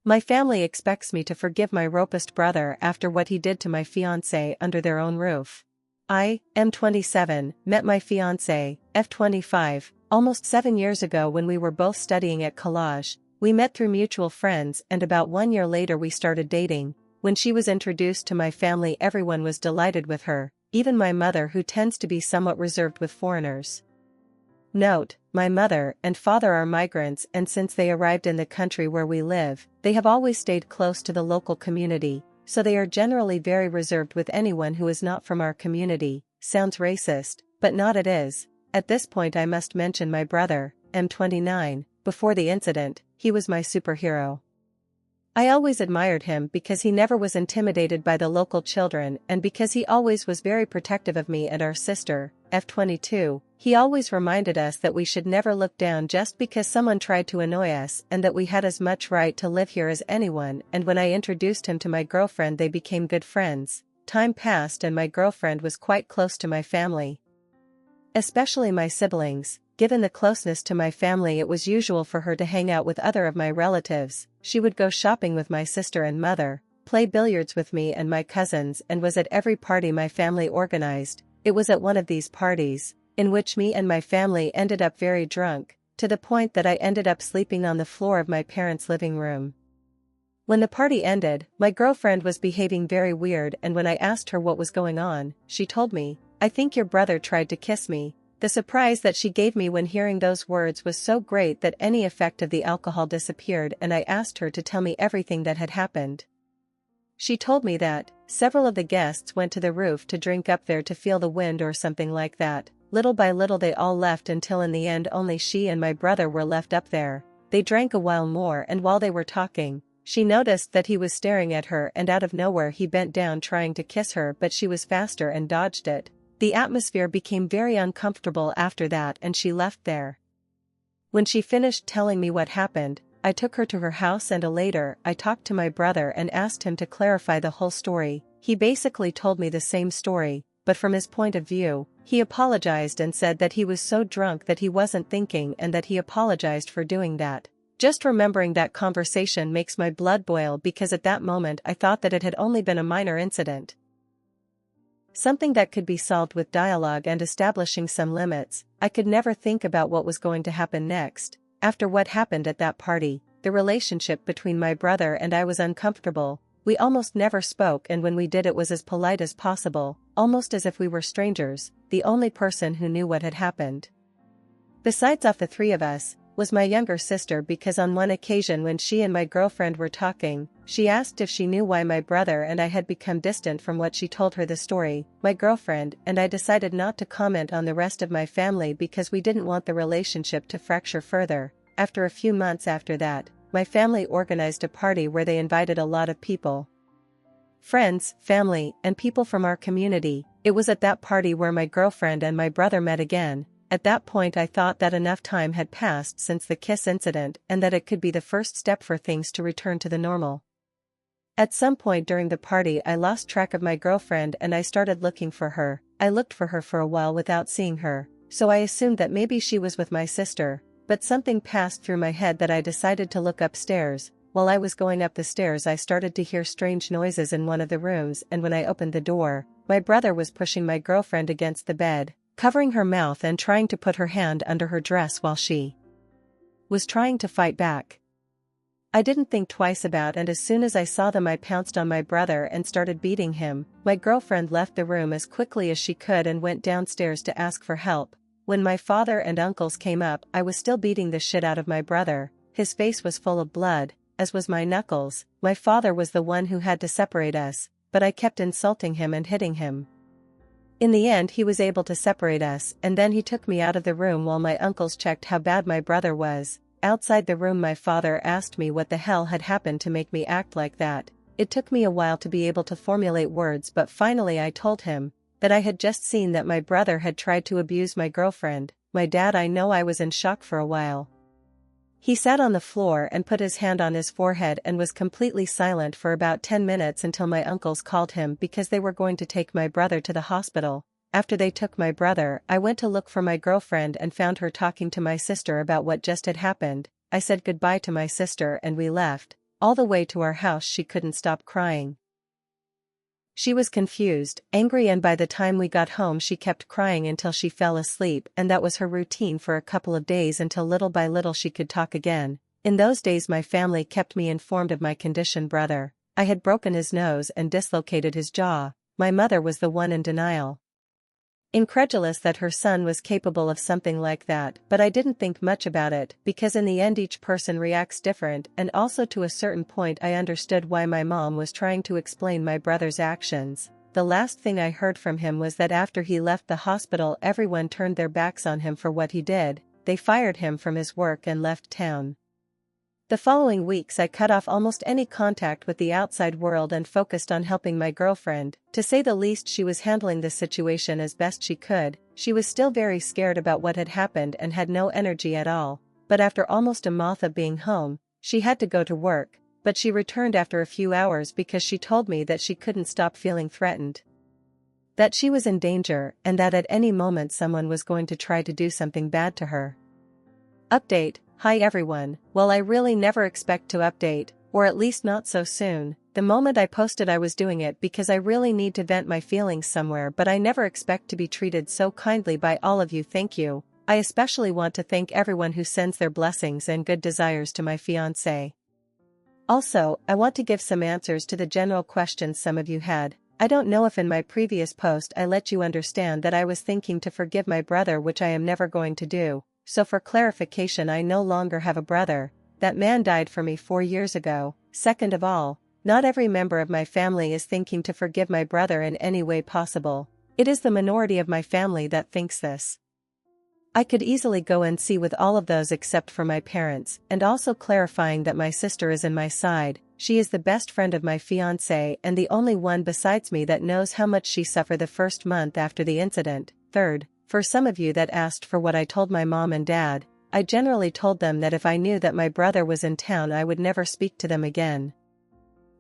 My family expects me to forgive my Ropist brother after what he did to my fiancée under their own roof. I, M27, met my fiancé, F25, almost 7 years ago when we were both studying at college. We met through mutual friends and about 1 year later we started dating. When she was introduced to my family everyone was delighted with her, even my mother who tends to be somewhat reserved with foreigners. Note, my mother and father are migrants and since they arrived in the country where we live, they have always stayed close to the local community, so they are generally very reserved with anyone who is not from our community. Sounds racist, but not it is. At this point I must mention my brother, M29, before the incident, he was my superhero. I always admired him because he never was intimidated by the local children and because he always was very protective of me and our sister, F22. He always reminded us that we should never look down just because someone tried to annoy us and that we had as much right to live here as anyone, and when I introduced him to my girlfriend they became good friends. Time passed and my girlfriend was quite close to my family. Especially my siblings. Given the closeness to my family it was usual for her to hang out with other of my relatives. She would go shopping with my sister and mother, play billiards with me and my cousins and was at every party my family organized. It was at one of these parties, in which me and my family ended up very drunk, to the point that I ended up sleeping on the floor of my parents' living room. When the party ended, my girlfriend was behaving very weird and when I asked her what was going on, she told me, "I think your brother tried to kiss me." The surprise that she gave me when hearing those words was so great that any effect of the alcohol disappeared and I asked her to tell me everything that had happened. She told me that several of the guests went to the roof to drink up there to feel the wind or something like that. Little by little they all left until in the end only she and my brother were left up there. They drank a while more and while they were talking, she noticed that he was staring at her and out of nowhere he bent down trying to kiss her but she was faster and dodged it. The atmosphere became very uncomfortable after that and she left there. When she finished telling me what happened, I took her to her house and later I talked to my brother and asked him to clarify the whole story. He basically told me the same story, but from his point of view, he apologized and said that he was so drunk that he wasn't thinking and that he apologized for doing that. Just remembering that conversation makes my blood boil because at that moment I thought that it had only been a minor incident. Something that could be solved with dialogue and establishing some limits. I could never think about what was going to happen next. After what happened at that party, the relationship between my brother and I was uncomfortable. We almost never spoke and when we did it was as polite as possible, almost as if we were strangers, the only person who knew what had happened. Besides of the three of us, was my younger sister because on one occasion when she and my girlfriend were talking, she asked if she knew why my brother and I had become distant from what she told her the story. My girlfriend and I decided not to comment on the rest of my family because we didn't want the relationship to fracture further. After a few months after that, my family organized a party where they invited a lot of people. Friends, family, and people from our community. It was at that party where my girlfriend and my brother met again. At that point I thought that enough time had passed since the kiss incident and that it could be the first step for things to return to the normal. At some point during the party I lost track of my girlfriend and I started looking for her. I looked for her for a while without seeing her, so I assumed that maybe she was with my sister, but something passed through my head that I decided to look upstairs. While I was going up the stairs I started to hear strange noises in one of the rooms and when I opened the door, my brother was pushing my girlfriend against the bed, covering her mouth and trying to put her hand under her dress while she was trying to fight back. I didn't think twice about and as soon as I saw them I pounced on my brother and started beating him. My girlfriend left the room as quickly as she could and went downstairs to ask for help. When my father and uncles came up I was still beating the shit out of my brother. His face was full of blood, as was my knuckles. My father was the one who had to separate us, but I kept insulting him and hitting him. In the end he was able to separate us and then he took me out of the room while my uncles checked how bad my brother was. Outside the room my father asked me what the hell had happened to make me act like that. It took me a while to be able to formulate words but finally I told him that I had just seen that my brother had tried to abuse my girlfriend. My dad, I know I was in shock for a while. He sat on the floor and put his hand on his forehead and was completely silent for about 10 minutes until my uncles called him because they were going to take my brother to the hospital. After they took my brother, I went to look for my girlfriend and found her talking to my sister about what just had happened. I said goodbye to my sister and we left. all the way to our house she couldn't stop crying. She was confused, angry, and by the time we got home she kept crying until she fell asleep, and that was her routine for a couple of days until little by little she could talk again. In those days my family kept me informed of my condition. Brother, I had broken his nose and dislocated his jaw. My mother was the one in denial, incredulous that her son was capable of something like that, but I didn't think much about it because in the end each person reacts different, and also to a certain point I understood why my mom was trying to explain my brother's actions. The last thing I heard from him was that after he left the hospital everyone turned their backs on him for what he did. They fired him from his work and left town. The following weeks I cut off almost any contact with the outside world and focused on helping my girlfriend. To say the least, she was handling the situation as best she could. She was still very scared about what had happened and had no energy at all, but after almost a month of being home, she had to go to work, but she returned after a few hours because she told me that she couldn't stop feeling threatened, that she was in danger, and that at any moment someone was going to try to do something bad to her. Update. Hi everyone. Well, I really never expect to update, or at least not so soon. The moment I posted I was doing it because I really need to vent my feelings somewhere, but I never expect to be treated so kindly by all of you. Thank you. I especially want to thank everyone who sends their blessings and good desires to my fiancé. Also, I want to give some answers to the general questions some of you had. I don't know if in my previous post I let you understand that I was thinking to forgive my brother, which I am never going to do. So for clarification, I no longer have a brother. That man died for me 4 years ago. Second of all, not every member of my family is thinking to forgive my brother in any way possible. It is the minority of my family that thinks this. I could easily go and see with all of those except for my parents, and also clarifying that my sister is in my side. She is the best friend of my fiancé and the only one besides me that knows how much she suffered the first month after the incident. Third, for some of you that asked for what I told my mom and dad, I generally told them that if I knew that my brother was in town I would never speak to them again.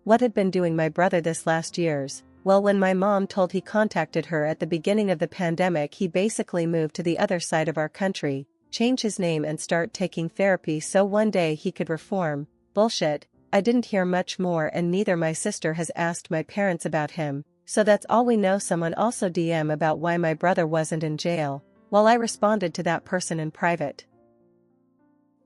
What had been doing my brother this last years? Well, when my mom told he contacted her at the beginning of the pandemic, he basically moved to the other side of our country, change his name and start taking therapy so one day he could reform. Bullshit. I didn't hear much more, and neither my sister has asked my parents about him. So that's all we know. Someone also DM about why my brother wasn't in jail. Well, I responded to that person in private.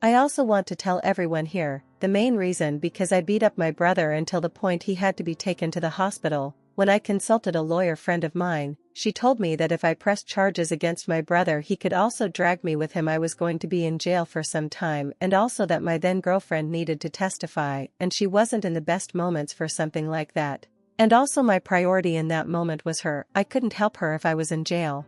I also want to tell everyone here, the main reason because I beat up my brother until the point he had to be taken to the hospital. When I consulted a lawyer friend of mine, she told me that if I pressed charges against my brother he could also drag me with him. I was going to be in jail for some time, and also that my then girlfriend needed to testify, and she wasn't in the best moments for something like that. And also my priority in that moment was her. I couldn't help her if I was in jail.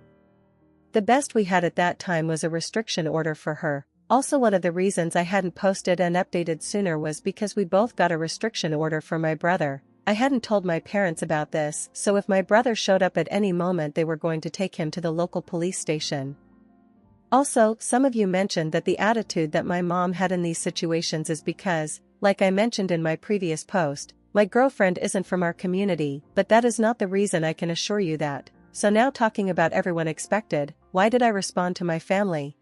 The best we had at that time was a restriction order for her. Also, one of the reasons I hadn't posted and updated sooner was because we both got a restriction order for my brother. I hadn't told my parents about this, so if my brother showed up at any moment they were going to take him to the local police station. Also, some of you mentioned that the attitude that my mom had in these situations is because, like I mentioned in my previous post, my girlfriend isn't from our community, but that is not the reason, I can assure you that. So now talking about everyone expected, why did I respond to my family?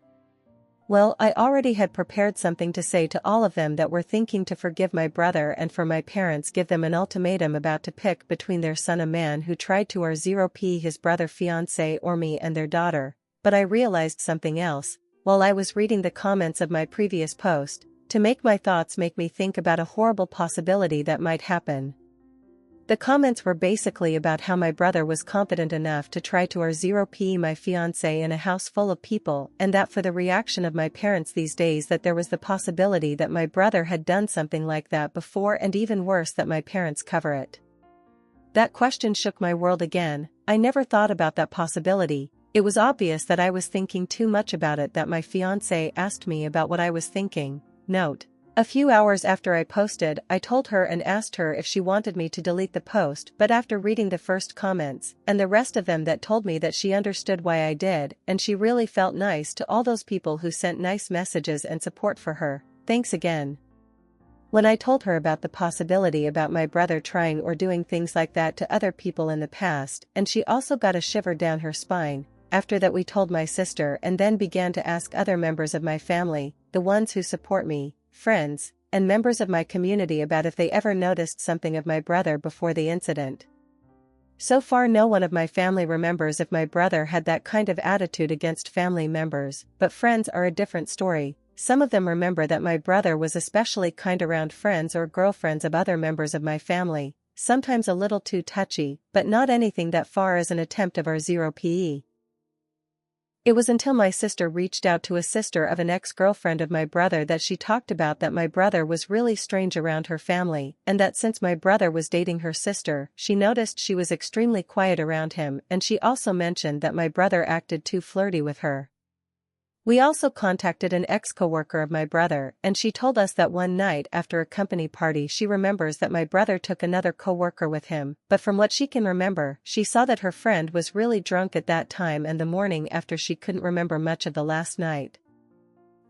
Well, I already had prepared something to say to all of them that were thinking to forgive my brother, and for my parents give them an ultimatum about to pick between their son, a man who tried to R0P his brother fiancé, or me and their daughter. But I realized something else, while I was reading the comments of my previous post, to make my thoughts make me think about a horrible possibility that might happen. The comments were basically about how my brother was confident enough to try to R0P my fiancé in a house full of people, and that for the reaction of my parents these days that there was the possibility that my brother had done something like that before, and even worse that my parents cover it. That question shook my world again. I never thought about that possibility. It was obvious that I was thinking too much about it that my fiancé asked me about what I was thinking. Note: a few hours after I posted, I told her and asked her if she wanted me to delete the post, but after reading the first comments, and the rest of them, that told me that she understood why I did, and she really felt nice to all those people who sent nice messages and support for her. Thanks again. When I told her about the possibility about my brother trying or doing things like that to other people in the past, and she also got a shiver down her spine. After that we told my sister and then began to ask other members of my family, the ones who support me, friends, and members of my community about if they ever noticed something of my brother before the incident. So far no one of my family remembers if my brother had that kind of attitude against family members, but friends are a different story. Some of them remember that my brother was especially kind around friends or girlfriends of other members of my family, sometimes a little too touchy, but not anything that far as an attempt of our 0pe. It was until my sister reached out to a sister of an ex-girlfriend of my brother that she talked about that my brother was really strange around her family, and that since my brother was dating her sister, she noticed she was extremely quiet around him, and she also mentioned that my brother acted too flirty with her. We also contacted an ex-coworker of my brother, and she told us that one night after a company party she remembers that my brother took another coworker with him, but from what she can remember, she saw that her friend was really drunk at that time and the morning after she couldn't remember much of the last night.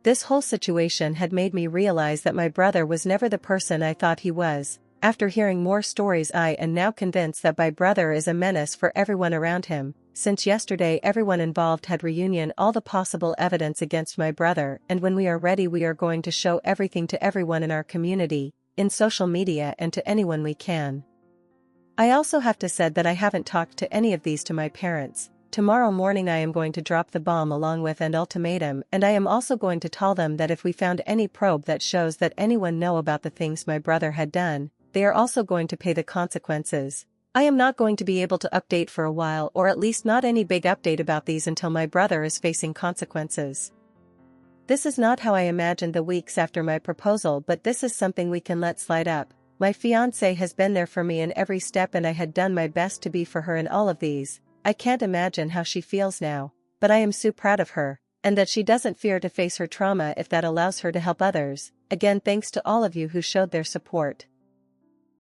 This whole situation had made me realize that my brother was never the person I thought he was. After hearing more stories, I am now convinced that my brother is a menace for everyone around him. Since yesterday everyone involved had reunion all the possible evidence against my brother, and when we are ready we are going to show everything to everyone in our community, in social media and to anyone we can. I also have to say that I haven't talked to any of these to my parents. Tomorrow morning I am going to drop the bomb along with an ultimatum, and I am also going to tell them that if we found any probe that shows that anyone know about the things my brother had done, they are also going to pay the consequences. I am not going to be able to update for a while, or at least not any big update about these until my brother is facing consequences. This is not how I imagined the weeks after my proposal, but this is something we can let slide up. My fiancé has been there for me in every step and I had done my best to be for her in all of these. I can't imagine how she feels now, but I am so proud of her, and that she doesn't fear to face her trauma if that allows her to help others. Again, thanks to all of you who showed their support.